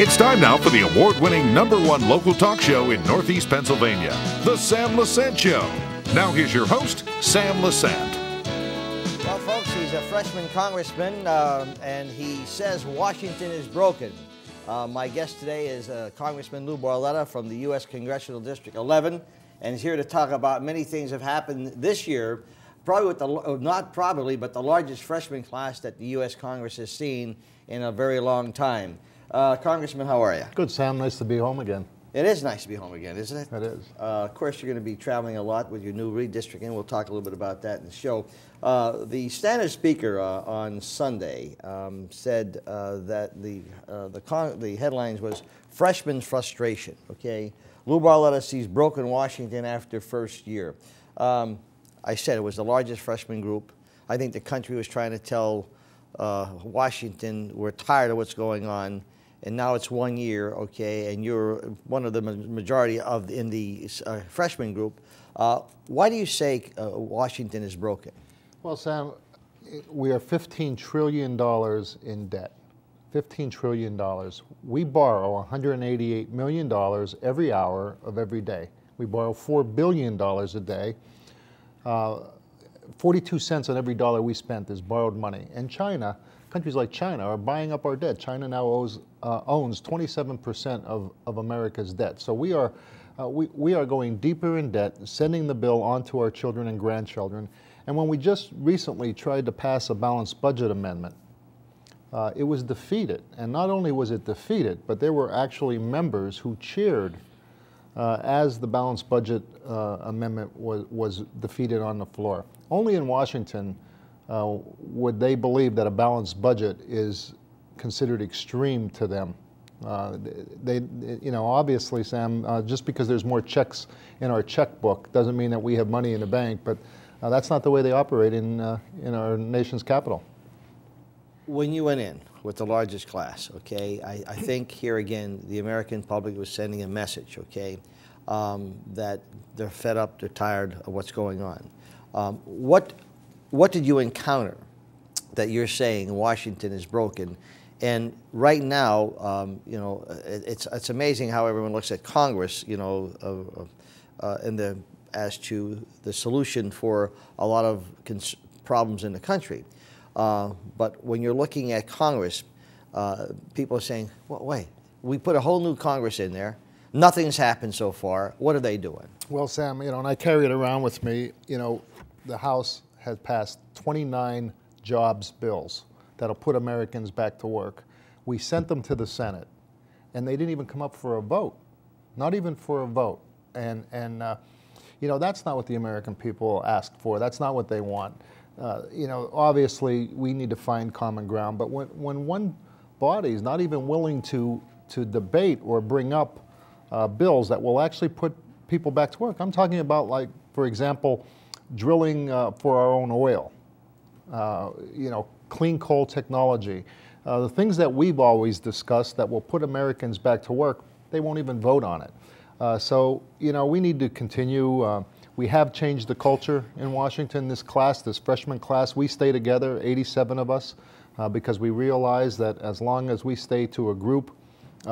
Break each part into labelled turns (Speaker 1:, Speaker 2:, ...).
Speaker 1: It's time now for the award-winning #1 local talk show in Northeast Pennsylvania, The Sam Lesante Show. Now here's your host, Sam Lesante.
Speaker 2: Well, folks, he's a freshman congressman, and he says Washington is broken. My guest today is Congressman Lou Barletta from the U.S. Congressional District 11, and he's here to talk about many things that have happened this year, probably with not probably, but the largest freshman class that the U.S. Congress has seen in a very long time. Congressman, how are you?
Speaker 3: Good, Sam. Nice to be home again.
Speaker 2: It is nice to be home again, isn't it?
Speaker 3: It is.
Speaker 2: Of course, you're going to be traveling a lot with your new redistricting. We'll talk a little bit about that in the show. The standard speaker on Sunday said that the headlines was freshman frustration. Okay, Lou Barletta sees broken Washington after first year. I said it was the largest freshman group. I think the country was trying to tell Washington we're tired of what's going on. And now it's 1 year, okay, and you're one of the majority in the freshman group. Why do you say Washington is broken?
Speaker 3: Well, Sam, we are $15 trillion in debt. $15 trillion. We borrow $188 million every hour of every day. We borrow $4 billion a day. 42 cents on every dollar we spent is borrowed money. And China, countries like China are buying up our debt. China now owns 27% of America's debt. So we are going deeper in debt, sending the bill on to our children and grandchildren. And when we just recently tried to pass a balanced budget amendment, it was defeated. And not only was it defeated, but there were actually members who cheered as the balanced budget amendment was defeated on the floor. Only in Washington would they believe that a balanced budget is considered extreme to them. Obviously, Sam, just because there's more checks in our checkbook doesn't mean that we have money in the bank, but that's not the way they operate in our nation's capital.
Speaker 2: When you went in with the largest class, okay, I think here again, the American public was sending a message, okay, that they're fed up, they're tired of what's going on. What did you encounter that you're saying Washington is broken? And right now, it's amazing how everyone looks at Congress, as to the solution for a lot of problems in the country. But when you're looking at Congress, people are saying, well, wait, we put a whole new Congress in there. Nothing's happened so far. What are they doing?
Speaker 3: Well, Sam, and I carry it around with me, the House has passed 29 jobs bills that'll put Americans back to work. We sent them to the Senate, and they didn't even come up for a vote, not even for a vote. And that's not what the American people asked for. That's not what they want. Obviously, we need to find common ground, but when one body is not even willing to debate or bring up bills that will actually put people back to work, I'm talking about, like, for example, drilling for our own oil, clean coal technology, the things that we've always discussed that will put Americans back to work, they won't even vote on it. So we need to continue. We have changed the culture in Washington. This freshman class, we stay together, 87 of us, because we realize that as long as we stay to a group,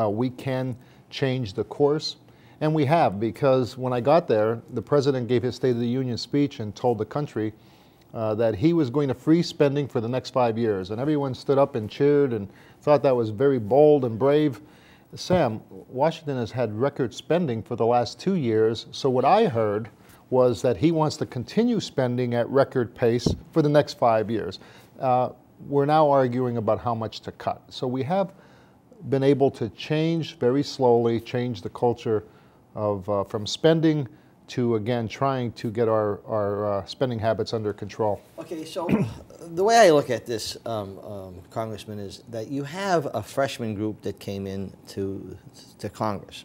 Speaker 3: we can change the course. And we have, because when I got there, the president gave his State of the Union speech and told the country that he was going to freeze spending for the next 5 years. And everyone stood up and cheered and thought that was very bold and brave. Sam, Washington has had record spending for the last 2 years. So what I heard was that he wants to continue spending at record pace for the next 5 years. We're now arguing about how much to cut. So we have been able to very slowly change the culture of from spending to, again, trying to get our spending habits under control.
Speaker 2: Okay, so the way I look at this, Congressman, is that you have a freshman group that came in to Congress,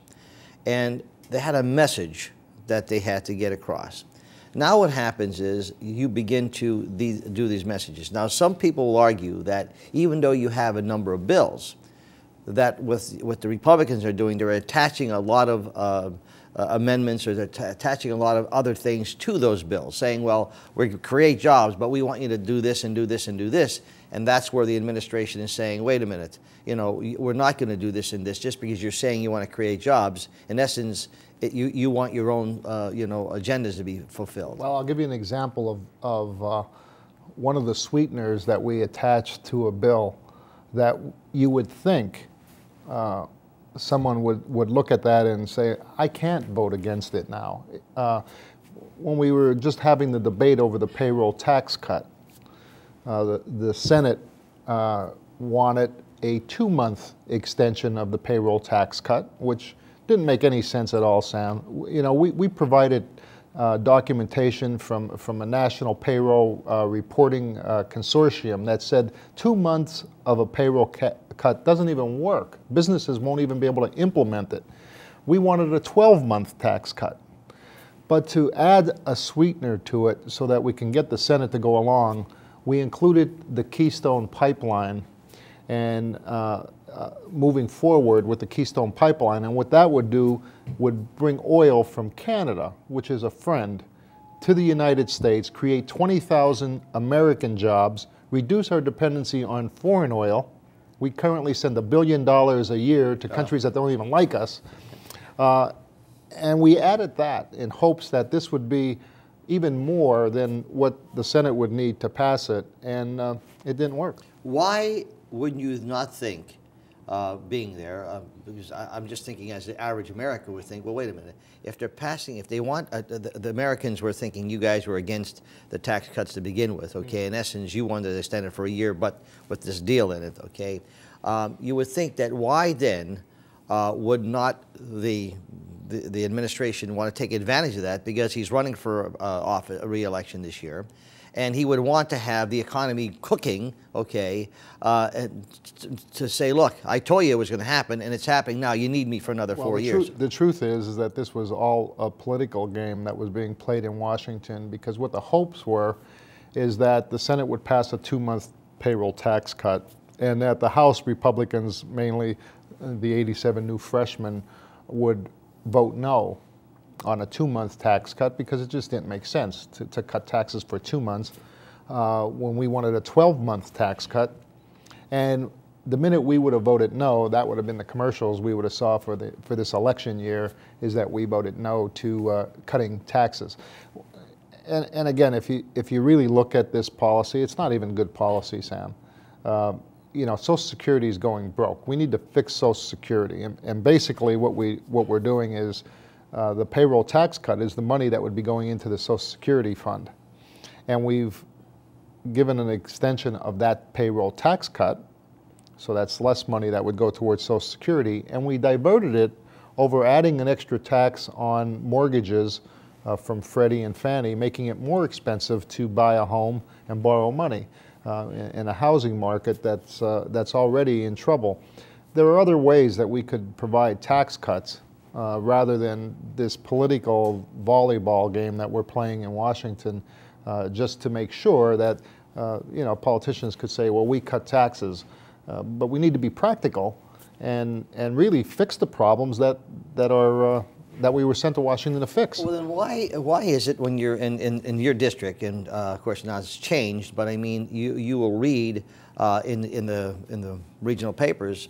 Speaker 2: and they had a message that they had to get across. Now what happens is you begin to do these messages. Now some people will argue that even though you have a number of bills, that with what the Republicans are doing, they're attaching a lot of amendments, or they're attaching a lot of other things to those bills, saying, well, we create jobs, but we want you to do this and do this and do this. And that's where the administration is saying, wait a minute, you know, we're not going to do this and this just because you're saying you want to create jobs. In essence, you want your own, you know, agendas to be fulfilled.
Speaker 3: Well, I'll give you an example of one of the sweeteners that we attached to a bill that you would think someone would look at that and say, I can't vote against it now. When we were just having the debate over the payroll tax cut, the Senate wanted a 2-month extension of the payroll tax cut, which didn't make any sense at all, Sam. You know, we provided documentation from a national payroll reporting consortium that said 2 months of a payroll cut doesn't even work. Businesses won't even be able to implement it. We wanted a 12-month tax cut. But to add a sweetener to it so that we can get the Senate to go along, we included the Keystone Pipeline and moving forward with the Keystone Pipeline. And what that would do would bring oil from Canada, which is a friend, to the United States, create 20,000 American jobs, reduce our dependency on foreign oil. We currently send $1 billion a year to countries that don't even like us. And we added that in hopes that this would be even more than what the Senate would need to pass it, and it didn't work.
Speaker 2: Why would you not think, being there, because I'm just thinking as the average American would think, well, wait a minute, if they're passing, if they want, the Americans were thinking you guys were against the tax cuts to begin with, okay? In essence, you wanted to extend it for a year, but with this deal in it, okay? You would think that why then would not the administration want to take advantage of that, because he's running for office, a re-election this year, and he would want to have the economy cooking, okay, to say, look, I told you it was going to happen, and it's happening now. You need me for another 4 years.
Speaker 3: The truth is that this was all a political game that was being played in Washington, because what the hopes were is that the Senate would pass a 2-month payroll tax cut, and that the House Republicans, mainly the 87 new freshmen, would vote no on a 2-month tax cut, because it just didn't make sense to cut taxes for 2 months when we wanted a 12-month tax cut. And the minute we would have voted no, that would have been the commercials we would have saw for this election year, is that we voted no to cutting taxes. And again, if you really look at this policy, it's not even good policy, Sam. You know, Social Security is going broke. We need to fix Social Security, and basically what we're doing is the payroll tax cut is the money that would be going into the Social Security fund, and we've given an extension of that payroll tax cut, so that's less money that would go towards Social Security, and we diverted it over adding an extra tax on mortgages from Freddie and Fannie, making it more expensive to buy a home and borrow money. In a housing market that's already in trouble. There are other ways that we could provide tax cuts rather than this political volleyball game that we're playing in Washington, just to make sure that you know, politicians could say, well, we cut taxes, but we need to be practical and really fix the problems that we were sent to Washington to fix.
Speaker 2: Well, then why is it when you're in your district, and of course now it's changed, but I mean you will read in the regional papers,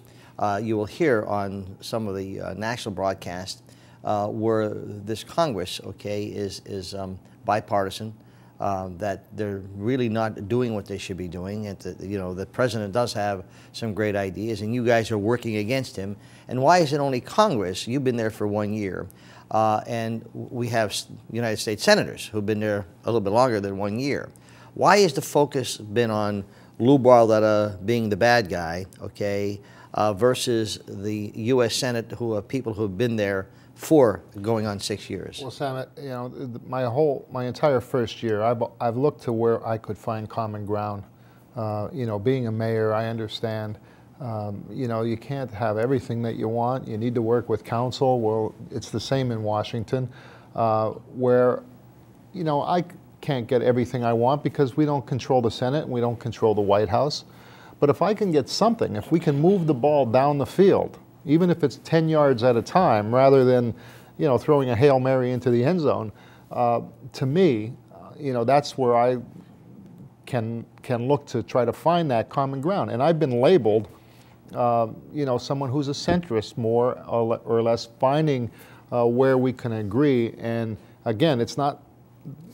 Speaker 2: you will hear on some of the national broadcasts where this Congress, okay, is bipartisan, that they're really not doing what they should be doing, and you know, the president does have some great ideas, and you guys are working against him. And why is it only Congress? You've been there for 1 year, and we have United States senators who've been there a little bit longer than 1 year. Why has the focus been on Lou Barletta being the bad guy, okay, versus the U.S. Senate, who are people who've been there for going on 6 years?
Speaker 3: Well, Sam, you know, my entire first year, I've looked to where I could find common ground. You know, being a mayor, I understand. You know, you can't have everything that you want. You need to work with council. Well, it's the same in Washington, where, you know, I can't get everything I want because we don't control the Senate and we don't control the White House. But if I can get something, if we can move the ball down the field, even if it's 10 yards at a time, rather than, you know, throwing a Hail Mary into the end zone, to me, you know, that's where I can look to try to find that common ground. And I've been labeled, you know, someone who's a centrist, more or less, finding where we can agree. And again, it's not,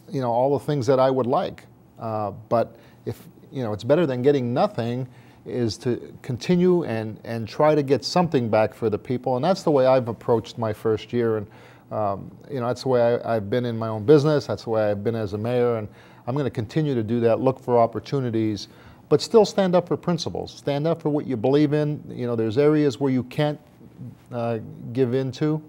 Speaker 3: you know, all the things that I would like, but if, you know, it's better than getting nothing, is to continue and try to get something back for the people. And that's the way I've approached my first year. And you know, that's the way I've been in my own business. That's the way I've been as a mayor. And I'm going to continue to do that, look for opportunities, but still stand up for principles. Stand up for what you believe in. You know, there's areas where you can't give into.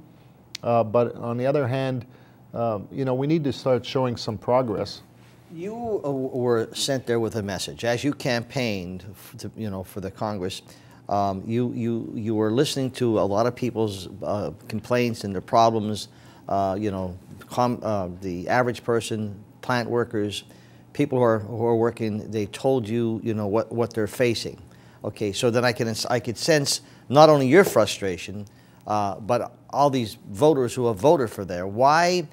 Speaker 3: But on the other hand, you know, we need to start showing some progress.
Speaker 2: You were sent there with a message. As you campaigned, you know, for the Congress, you were listening to a lot of people's complaints and their problems. You know, the average person, plant workers, people who are working. They told you, you know, what they're facing. Okay, so then I could sense not only your frustration, but all these voters who have voted for there. Why?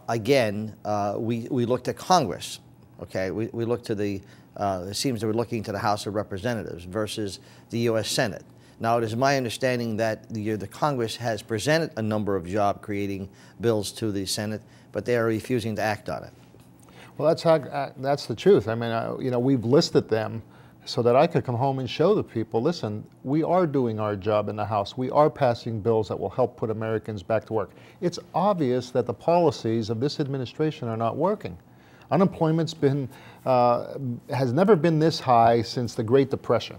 Speaker 2: Again, we looked at Congress, okay? We looked to the, it seems that we're looking to the House of Representatives versus the U.S. Senate. Now, it is my understanding that the Congress has presented a number of job-creating bills to the Senate, but they are refusing to act on it.
Speaker 3: Well, that's the truth. I mean, you know, we've listed them so that I could come home and show the people, listen, we are doing our job in the House. We are passing bills that will help put Americans back to work. It's obvious that the policies of this administration are not working. Unemployment's been, has never been this high since the Great Depression.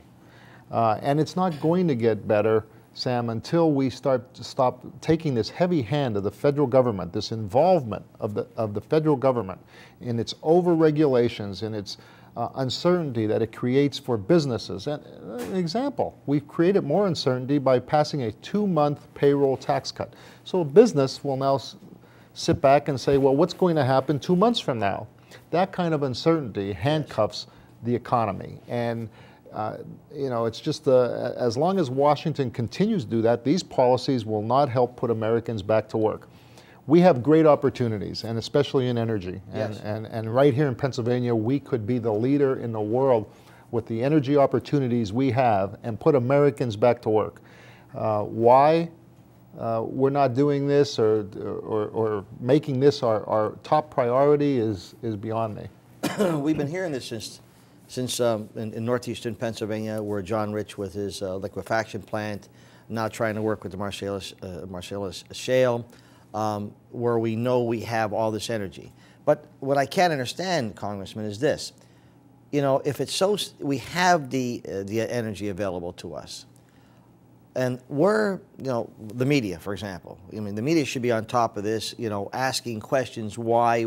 Speaker 3: And it's not going to get better, Sam, until we stop taking this heavy hand of the federal government, this involvement of the federal government in its over-regulations, in its uncertainty that it creates for businesses. And an example, we've created more uncertainty by passing a 2-month payroll tax cut. So a business will now sit back and say, well, what's going to happen 2 months from now? That kind of uncertainty handcuffs the economy. And you know, it's just as long as Washington continues to do that, these policies will not help put Americans back to work. We have great opportunities, and especially in energy.
Speaker 2: Yes.
Speaker 3: And right here in Pennsylvania, we could be the leader in the world with the energy opportunities we have and put Americans back to work. Why we're not doing this or making this our top priority is beyond me.
Speaker 2: We've been hearing this since in northeastern Pennsylvania, where John Rich with his liquefaction plant, now trying to work with the Marcellus Shale, where we know we have all this energy. But what I can't understand, Congressman, is this. You know, if it's so, we have the energy available to us. And we're, you know, the media, for example. I mean, the media should be on top of this, you know, asking questions, why?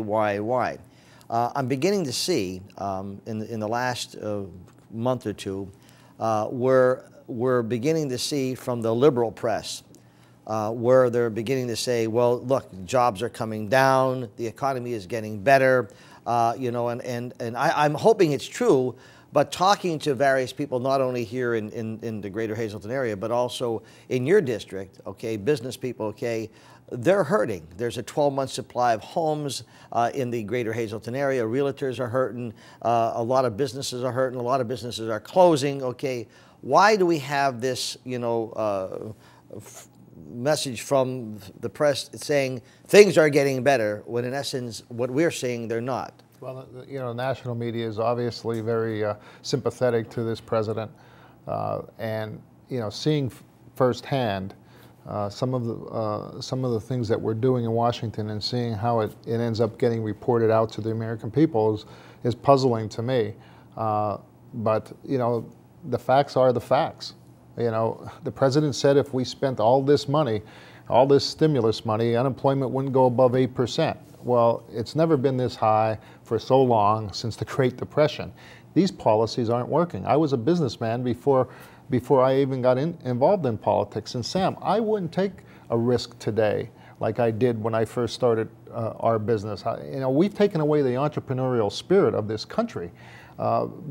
Speaker 2: I'm beginning to see in the last month or two, we're beginning to see from the liberal press where they're beginning to say, well, look, jobs are coming down, the economy is getting better, you know, and I'm hoping it's true, but talking to various people, not only here in the greater Hazleton area, but also in your district, okay, business people, okay, they're hurting. There's a 12-month supply of homes in the greater Hazleton area. Realtors are hurting. A lot of businesses are hurting. A lot of businesses are closing. Okay, why do we have this, you know, message from the press saying things are getting better when in essence what we're saying they're not?
Speaker 3: Well, you know, national media is obviously very sympathetic to this president, and you know, seeing firsthand some of the things that we're doing in Washington and seeing how it ends up getting reported out to the American people is puzzling to me. But you know, the facts are the facts. You know, the president said if we spent all this money, all this stimulus money, unemployment wouldn't go above 8%. Well, it's never been this high for so long since the Great Depression. These policies aren't working. I was a businessman before I even got involved in politics. And Sam, I wouldn't take a risk today like I did when I first started our business. You know, we've taken away the entrepreneurial spirit of this country.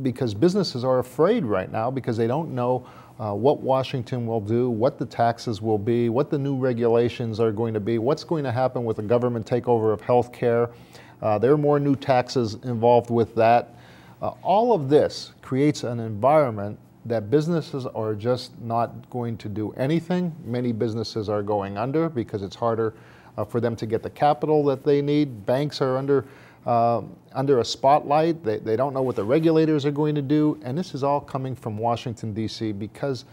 Speaker 3: because businesses are afraid right now because they don't know what Washington will do, what the taxes will be, what the new regulations are going to be, what's going to happen with the government takeover of health care. There are more new taxes involved with that. All of this creates an environment that businesses are just not going to do anything. Many businesses are going under because it's harder for them to get the capital that they need. Banks are under a spotlight. They don't know what the regulators are going to do. And this is all coming from Washington, D.C. because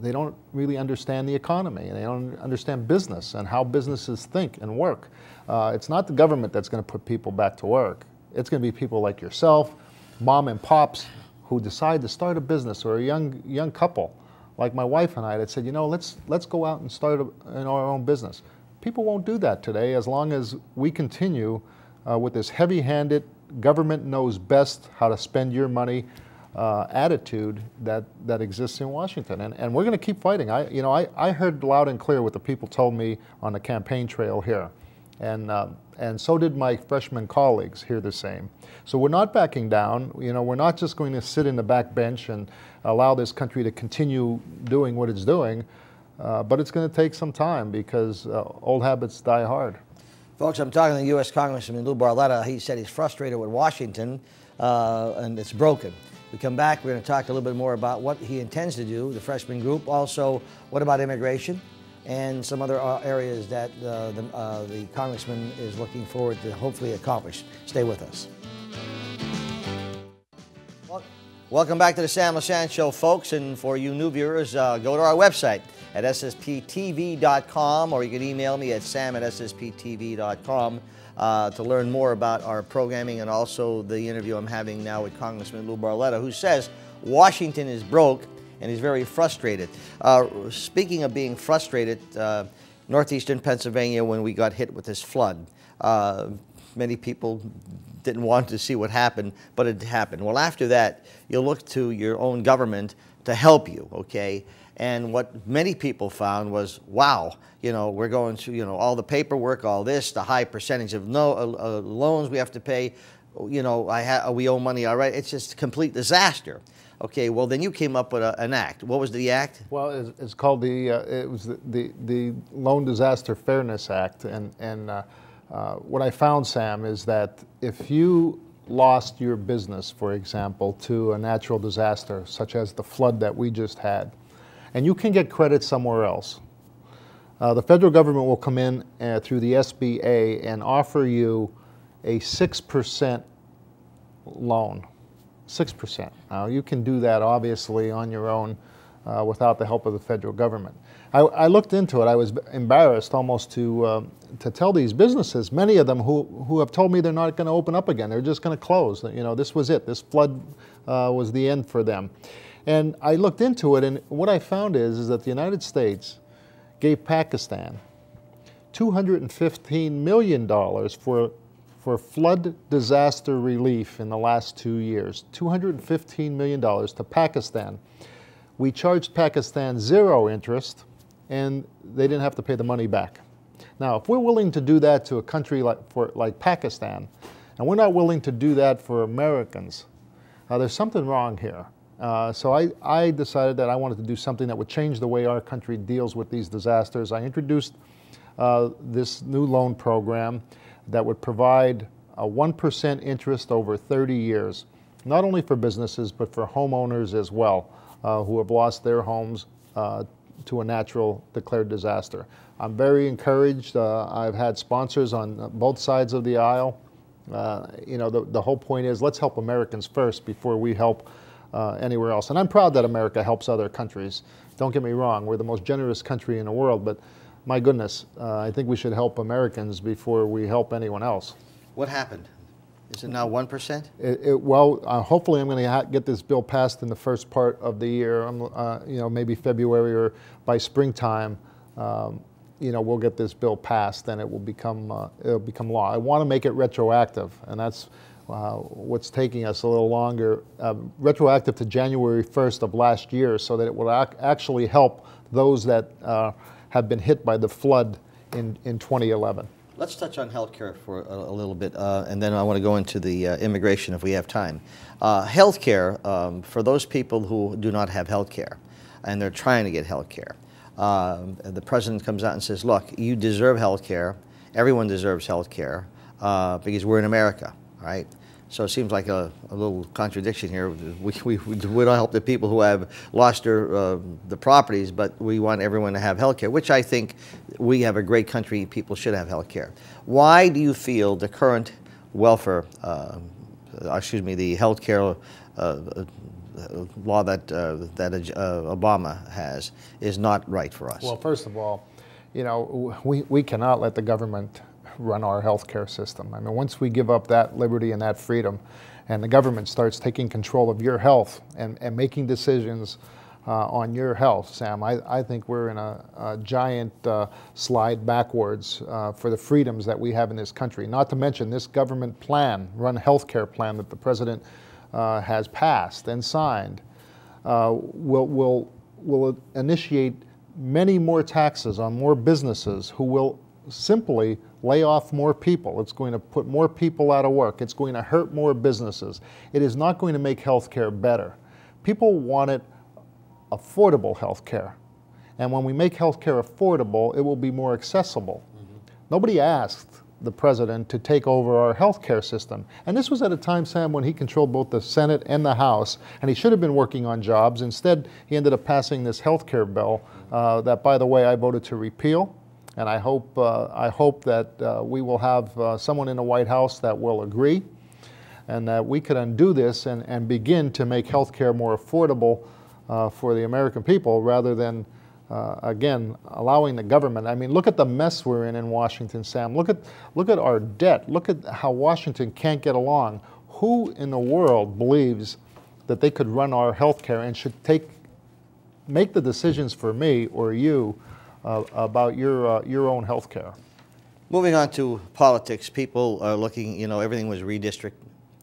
Speaker 3: they don't really understand the economy and they don't understand business and how businesses think and work. It's not the government that's going to put people back to work. It's going to be people like yourself, mom and pops, who decide to start a business, or a young couple like my wife and I that said, you know, let's go out and start our own business. People won't do that today as long as we continue with this heavy-handed, government knows best how to spend your money attitude that exists in Washington. And we're going to keep fighting. I heard loud and clear what the people told me on the campaign trail here. And so did my freshman colleagues hear the same. So we're not backing down. We're not just going to sit in the back bench and allow this country to continue doing what it's doing, but it's going to take some time because old habits die hard.
Speaker 2: Folks, I'm talking to U.S. Congressman Lou Barletta. He said he's frustrated with Washington and it's broken. We come back, we're going to talk a little bit more about what he intends to do, the freshman group. Also, what about immigration and some other areas that the congressman is looking forward to hopefully accomplish. Stay with us. Welcome back to the Sam Lesante Show, folks. And for you new viewers, go to our website at ssptv.com, or you can email me at sam@ssptv.com to learn more about our programming and also the interview I'm having now with Congressman Lou Barletta, who says Washington is broke and he's very frustrated. Speaking of being frustrated, northeastern Pennsylvania, when we got hit with this flood, many people didn't want to see what happened, but it happened. Well, after that, you look to your own government to help you, okay? And what many people found was, wow, we're going through, all the paperwork, all this, the high percentage of loans we have to pay, we owe money, all right? It's just a complete disaster. Okay, well, then you came up with an act. What was the act?
Speaker 3: Well, it's called the Loan Disaster Fairness Act. And what I found, Sam, is that if you lost your business, for example, to a natural disaster, such as the flood that we just had, and you can get credit somewhere else, the federal government will come in through the SBA and offer you a 6% loan. 6%. Now, you can do that obviously on your own without the help of the federal government. I looked into it. I was embarrassed almost to tell these businesses, many of them who have told me they're not going to open up again. They're just going to close. This was it. This flood was the end for them. And I looked into it, and what I found is that the United States gave Pakistan $215 million for flood disaster relief in the last 2 years. $215 million to Pakistan. We charged Pakistan 0 interest, and they didn't have to pay the money back. Now, if we're willing to do that to a country like Pakistan, and we're not willing to do that for Americans, there's something wrong here. So I decided that I wanted to do something that would change the way our country deals with these disasters. I introduced this new loan program that would provide a 1% interest over 30 years, not only for businesses, but for homeowners as well, who have lost their homes to a natural declared disaster. I'm very encouraged. I've had sponsors on both sides of the aisle. The whole point is, let's help Americans first before we help anywhere else. And I'm proud that America helps other countries. Don't get me wrong, we're the most generous country in the world, but my goodness, I think we should help Americans before we help anyone else.
Speaker 2: What happened? Is it now 1%?
Speaker 3: Hopefully I'm going to get this bill passed in the first part of the year. Maybe February or by springtime. We'll get this bill passed and it'll become law. I want to make it retroactive, and that's what's taking us a little longer. Retroactive to January 1st of last year, so that it will actually help those that have been hit by the flood in 2011.
Speaker 2: Let's touch on healthcare for a little bit, and then I want to go into the immigration if we have time. Healthcare, for those people who do not have healthcare, and they're trying to get healthcare, the president comes out and says, look, you deserve healthcare. Everyone deserves healthcare because we're in America, right? So it seems like a little contradiction here. We don't help the people who have lost their the properties, but we want everyone to have health care, which I think we have a great country. People should have health care. Why do you feel the current welfare, the health care law that Obama has is not right for us?
Speaker 3: Well, first of all, you know, we cannot let the government run our healthcare system. I mean, once we give up that liberty and that freedom, and the government starts taking control of your health and making decisions on your health, Sam, I think we're in a giant slide backwards for the freedoms that we have in this country. Not to mention this government plan, run healthcare plan that the president has passed and signed, will initiate many more taxes on more businesses who will simply lay off more people. It's going to put more people out of work. It's going to hurt more businesses. It is not going to make healthcare better. People wanted affordable healthcare. And when we make healthcare affordable, it will be more accessible. Nobody asked the president to take over our healthcare system. And this was at a time, Sam, when he controlled both the Senate and the House, and he should have been working on jobs. Instead, he ended up passing this healthcare bill that, by the way, I voted to repeal. And I hope that we will have someone in the White House that will agree, and that we could undo this and begin to make health care more affordable for the American people, rather than, again, allowing the government. I mean, look at the mess we're in Washington, Sam. Look at our debt. Look at how Washington can't get along. Who in the world believes that they could run our health care and should make the decisions for me or you about your own health care?
Speaker 2: Moving on to politics, people are looking, you know, everything was redistricted,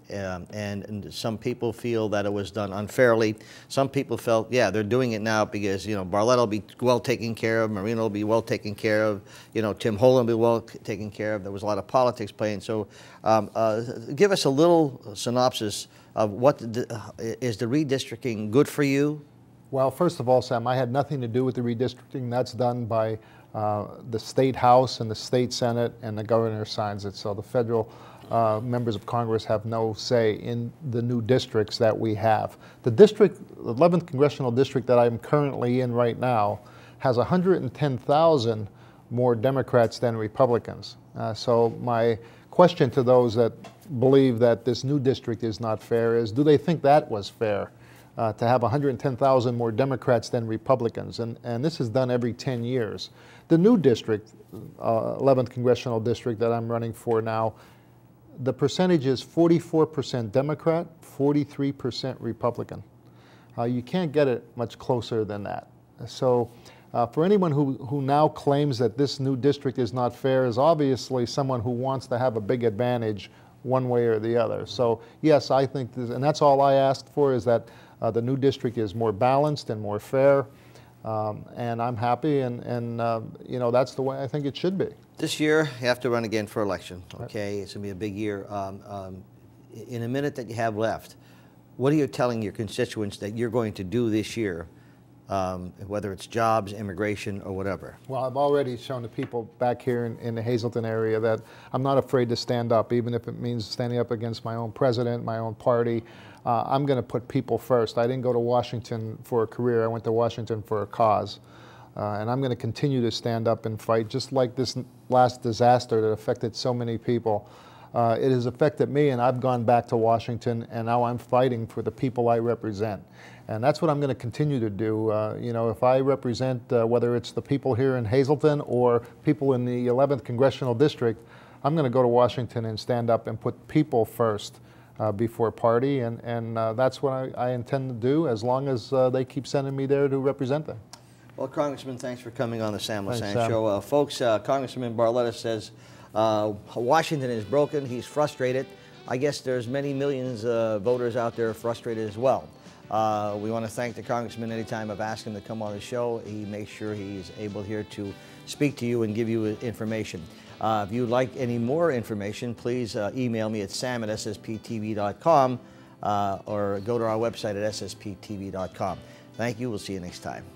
Speaker 2: and some people feel that it was done unfairly. Some people felt, yeah, they're doing it now because, you know, Barletta will be well taken care of, Marino will be well taken care of, you know, Tim Holland will be well taken care of. There was a lot of politics playing. So give us a little synopsis of what is the redistricting good for you?
Speaker 3: Well, first of all, Sam, I had nothing to do with the redistricting. That's done by the State House and the State Senate, and the governor signs it. So the federal members of Congress have no say in the new districts that we have. The district, the 11th Congressional District that I'm currently in right now, has 110,000 more Democrats than Republicans. So my question to those that believe that this new district is not fair is, do they think that was fair? To have 110,000 more Democrats than Republicans, and this is done every 10 years. The new district, 11th Congressional District that I'm running for now, the percentage is 44% Democrat, 43% Republican. You can't get it much closer than that. So for anyone who now claims that this new district is not fair is obviously someone who wants to have a big advantage one way or the other. So yes, I think this, and that's all I asked for, is that the new district is more balanced and more fair, and I'm happy, and you know, that's the way I think it should be.
Speaker 2: This year, you have to run again for election, okay? It's going to be a big year. In a minute that you have left, what are you telling your constituents that you're going to do this year, whether it's jobs, immigration, or whatever?
Speaker 3: Well, I've already shown the people back here in the Hazleton area that I'm not afraid to stand up, even if it means standing up against my own president, my own party. I'm going to put people first. I didn't go to Washington for a career. I went to Washington for a cause. And I'm going to continue to stand up and fight, just like this last disaster that affected so many people. It has affected me, and I've gone back to Washington, and now I'm fighting for the people I represent. And that's what I'm going to continue to do. You know, if I represent, whether it's the people here in Hazleton or people in the 11th Congressional District, I'm going to go to Washington and stand up and put people first before party, and that's what I intend to do, as long as they keep sending me there to represent them.
Speaker 2: Well, Congressman, thanks for coming on the Sam Lesante Show. Folks, Congressman Barletta says Washington is broken. He's frustrated. I guess there's many millions of voters out there frustrated as well. We want to thank the Congressman. Anytime I've asked him to come on the show, he makes sure he's able here to speak to you and give you information. If you'd like any more information, please email me at sam@ssptv.com or go to our website at ssptv.com. Thank you. We'll see you next time.